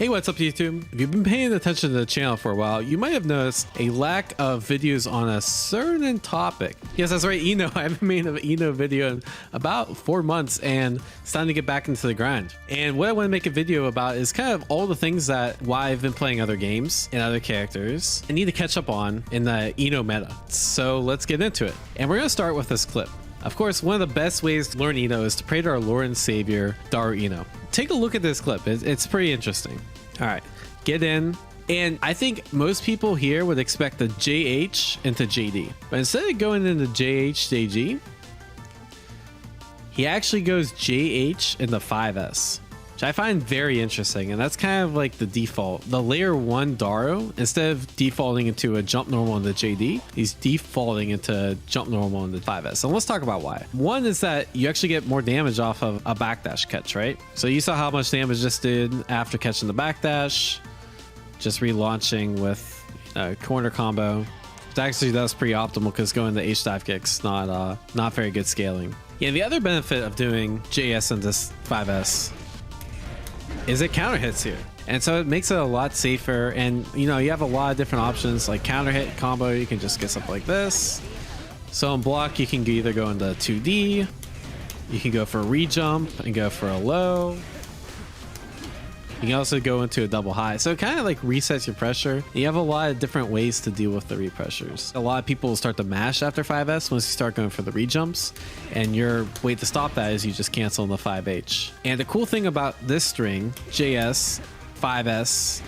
Hey, what's up YouTube? If you've been paying attention to the channel for a while, you might have noticed a lack of videos on a certain topic. Yes, that's right, Eno. I haven't made an Eno video in about 4 months and it's time to get back into the grind. And what I want to make a video about is kind of all the things that why I've been playing other games and other characters I need to catch up on in the Eno meta. So let's get into it. And we're going to start with this clip. Of course, one of the best ways to learn Eno is to pray to our Lord and Savior, Daru Eno. Take a look at this clip. It's pretty interesting. All right, get in. And I think most people here would expect the JH into JD. But instead of going into JH, JG, he actually goes JH into 5S. I find very interesting, and that's kind of like the default. The layer 1 Daru, instead of defaulting into a jump normal in the JD, he's defaulting into jump normal in the 5S. And let's talk about why. One is that you actually get more damage off of a backdash catch, right? So you saw how much damage this did after catching the backdash, just relaunching with a corner combo. Actually, that's pretty optimal because going to H dive kicks not very good scaling. Yeah, the other benefit of doing JS into 5S is it counter hits here, and so it makes it a lot safer. And you know, you have a lot of different options like counter hit combo. You can just get something like this. So in block, you can either go into 2D, you can go for a re-jump and go for a low. You can also go into a double high, so it kind of like resets your pressure. You have a lot of different ways to deal with the repressures. A lot of people will start to mash after 5S once you start going for the re-jumps, and your way to stop that is you just cancel in the 5H. And the cool thing about this string, JS, 5S,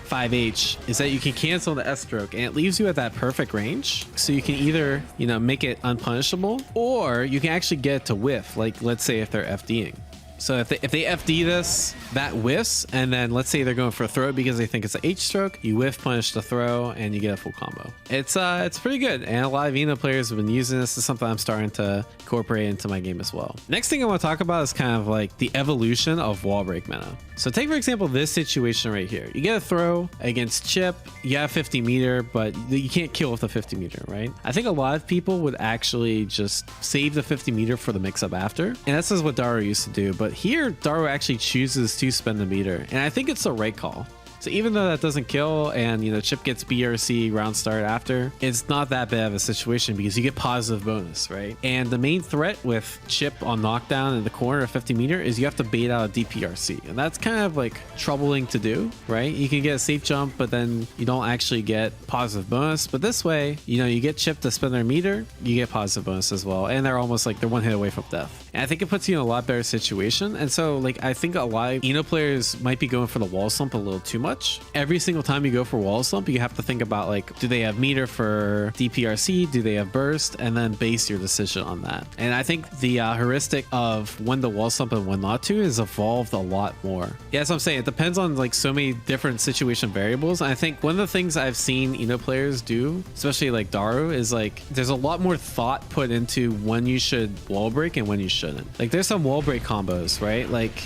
5H, is that you can cancel the S stroke, and it leaves you at that perfect range. So you can either, you know, make it unpunishable, or you can actually get it to whiff, like let's say if they're FDing. So if they FD this, that whiffs, and then let's say they're going for a throw because they think it's an H stroke, you whiff, punish the throw, and you get a full combo. It's pretty good, and a lot of Eno players have been using this. It's something I'm starting to incorporate into my game as well. Next thing I want to talk about is kind of like the evolution of Wallbreak meta. So take for example this situation right here. You get a throw against Chip, you have 50 meter, but you can't kill with the 50 meter, right? I think a lot of people would actually just save the 50 meter for the mix-up after, and that's just what Daru used to do. But here, Daru actually chooses to spend the meter, and I think it's the right call. So even though that doesn't kill and, you know, Chip gets BRC round start after, it's not that bad of a situation because you get positive bonus, right? And the main threat with Chip on knockdown in the corner of 50 meter is you have to bait out a DPRC. And that's kind of like troubling to do, right? You can get a safe jump, but then you don't actually get positive bonus. But this way, you know, you get Chip to spend their meter, you get positive bonus as well. And they're almost like they're one hit away from death. And I think it puts you in a lot better situation. And so like, I think a lot of Eno players might be going for the wall slump a little too much. Every single time you go for wall slump, you have to think about like, do they have meter for DPRC? Do they have burst? And then base your decision on that. And I think the heuristic of when to wall slump and when not to has evolved a lot more. Yeah, that's what I'm saying. It depends on like so many different situation variables. And I think one of the things I've seen Eno players do, especially like Daru, is like there's a lot more thought put into when you should wall break and when you shouldn't. Like there's some wall break combos, right? Like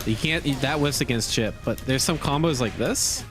you can't, that whiffs against Chip, but there's some combos like this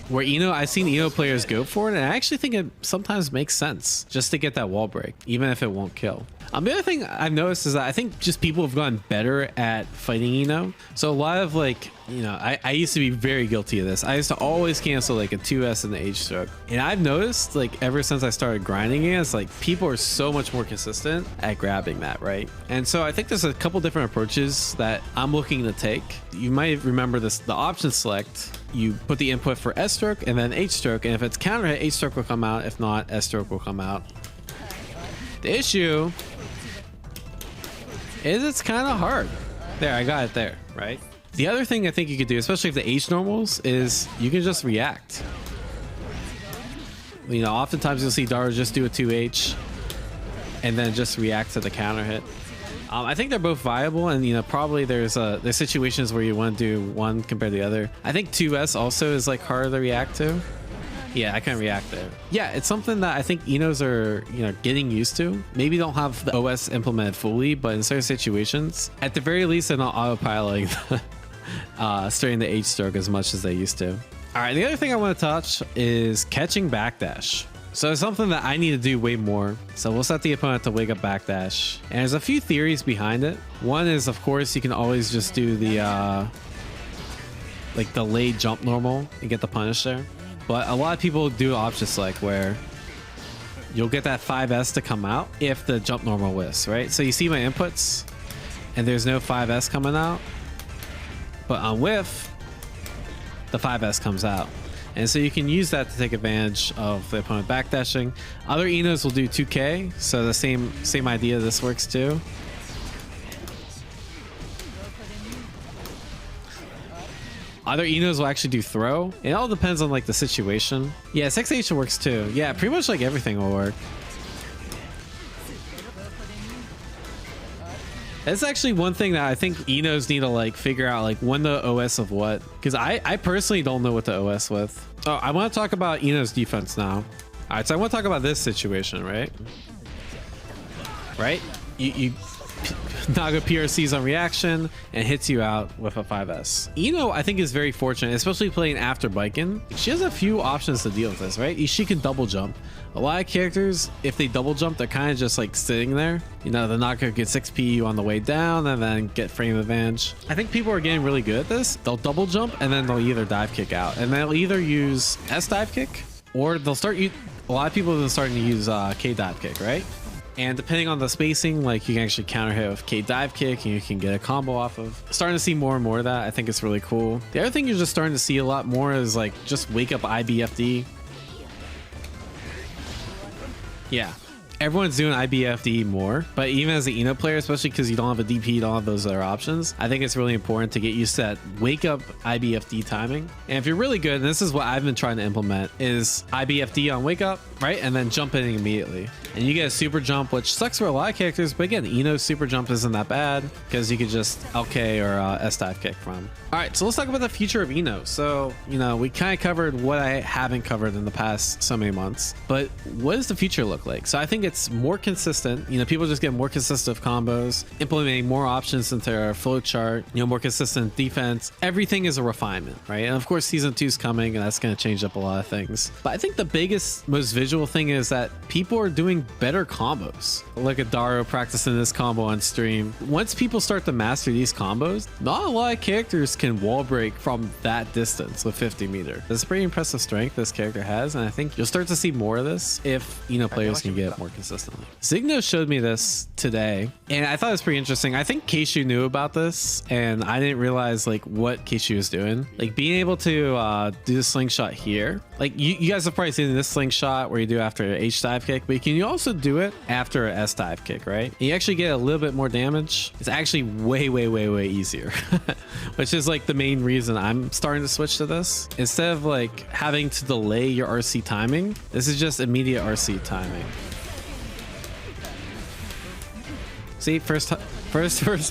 where I've seen Eno players go for it, and I actually think it sometimes makes sense just to get that wall break, even if it won't kill. The other thing I've noticed is that I think just people have gotten better at fighting Eno. So a lot of like, you know, I used to be very guilty of this. I used to always cancel like a 2S in the H stroke. And I've noticed like ever since I started grinding it, it's like people are so much more consistent at grabbing that, right? And so I think there's a couple different approaches that I'm looking to take. You might remember this, the option select. You put the input for S stroke and then H stroke. And if it's counter hit, H stroke will come out. If not, S stroke will come out. The issue is it's kind of hard. There, I got it there, right? The other thing I think you could do, especially if the H normals, is you can just react. You know, oftentimes you'll see Daru just do a 2H and then just react to the counter hit. I think they're both viable, and you know, probably there's situations where you want to do one compared to the other. I think 2S also is like harder to react to. Yeah, I can react there. Yeah, it's something that I think Enos are, you know, getting used to. Maybe don't have the OS implemented fully, but in certain situations, at the very least, they're not autopiloting starting the H stroke as much as they used to. All right, the other thing I want to touch is catching backdash. So it's something that I need to do way more. So we'll set the opponent to wake up backdash. And there's a few theories behind it. One is, of course, you can always just do the like the late jump normal and get the punish there. But a lot of people do option select where you'll get that 5S to come out if the jump normal whiffs, right? So you see my inputs and there's no 5S coming out, but on whiff, the 5S comes out. And so you can use that to take advantage of the opponent backdashing. Other Enos will do 2K, so the same idea, this works too. Other Enos will actually do throw. It all depends on like the situation. Yeah, 6H works too. Yeah, pretty much like everything will work. That's actually one thing that I think Enos need to like figure out, like when the OS of what, because I personally don't know what the OS with. Oh, I want to talk about Enos defense now. All right, so I want to talk about this situation, right? You Naga PRCs on reaction and hits you out with a 5S. Eno, I think, is very fortunate, especially playing after Biken. She has a few options to deal with this, right? She can double jump. A lot of characters, if they double jump, they're kind of just like sitting there. You know, the Naga gets 6p on the way down and then get frame advantage. I think people are getting really good at this. They'll double jump and then they'll either dive kick out, and they'll either use S dive kick or they'll start. A lot of people are starting to use K dive kick, right? And depending on the spacing, like you can actually counter hit with K dive kick and you can get a combo off of. Starting to see more and more of that. I think it's really cool. The other thing you're just starting to see a lot more is like just wake up IBFD. Yeah, everyone's doing IBFD more, but even as an Eno player, especially because you don't have a DP, you don't have those other options, I think it's really important to get used to that wake up IBFD timing. And if you're really good, and this is what I've been trying to implement, is IBFD on wake up, right? And then jump in immediately. And you get a super jump, which sucks for a lot of characters, but again, Eno's super jump isn't that bad because you could just LK or S dive kick from. All right, so let's talk about the future of Eno. So, you know, we kind of covered what I haven't covered in the past so many months, but what does the future look like? So I think it's more consistent. You know, people just get more consistent combos, implementing more options into their flow chart, you know, more consistent defense. Everything is a refinement, right? And of course, season 2 is coming and that's going to change up a lot of things. But I think the biggest, most visual thing is that people are doing better combos. Look at Daro practicing this combo on stream. Once people start to master these combos, not a lot of characters can wall break from that distance with 50 meter. That's pretty impressive strength this character has, and I think you'll start to see more of this if, you know, players can get it more consistently. Zigno showed me this today, and I thought it was pretty interesting. I think Keishu knew about this, and I didn't realize like what Keishu was doing. Like being able to do the slingshot here. Like you guys have probably seen this slingshot where you do after H dive kick, but can you also do it after a S dive kick, right? And you actually get a little bit more damage. It's actually way easier, which is like the main reason I'm starting to switch to this. Instead of like having to delay your RC timing, this is just immediate RC timing. See, first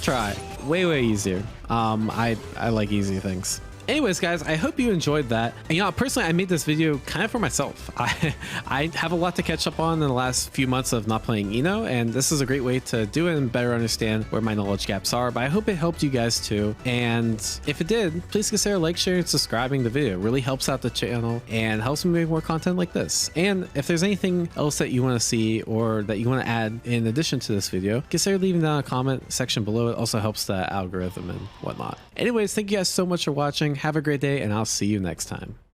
try, way easier. I like easy things. Anyways, guys, I hope you enjoyed that. And, you know, personally, I made this video kind of for myself. I have a lot to catch up on in the last few months of not playing Eno, and this is a great way to do it and better understand where my knowledge gaps are. But I hope it helped you guys too. And if it did, please consider like, sharing, and subscribing the video. It really helps out the channel and helps me make more content like this. And if there's anything else that you want to see or that you want to add in addition to this video, consider leaving down a comment section below. It also helps the algorithm and whatnot. Anyways, thank you guys so much for watching. Have a great day, and I'll see you next time.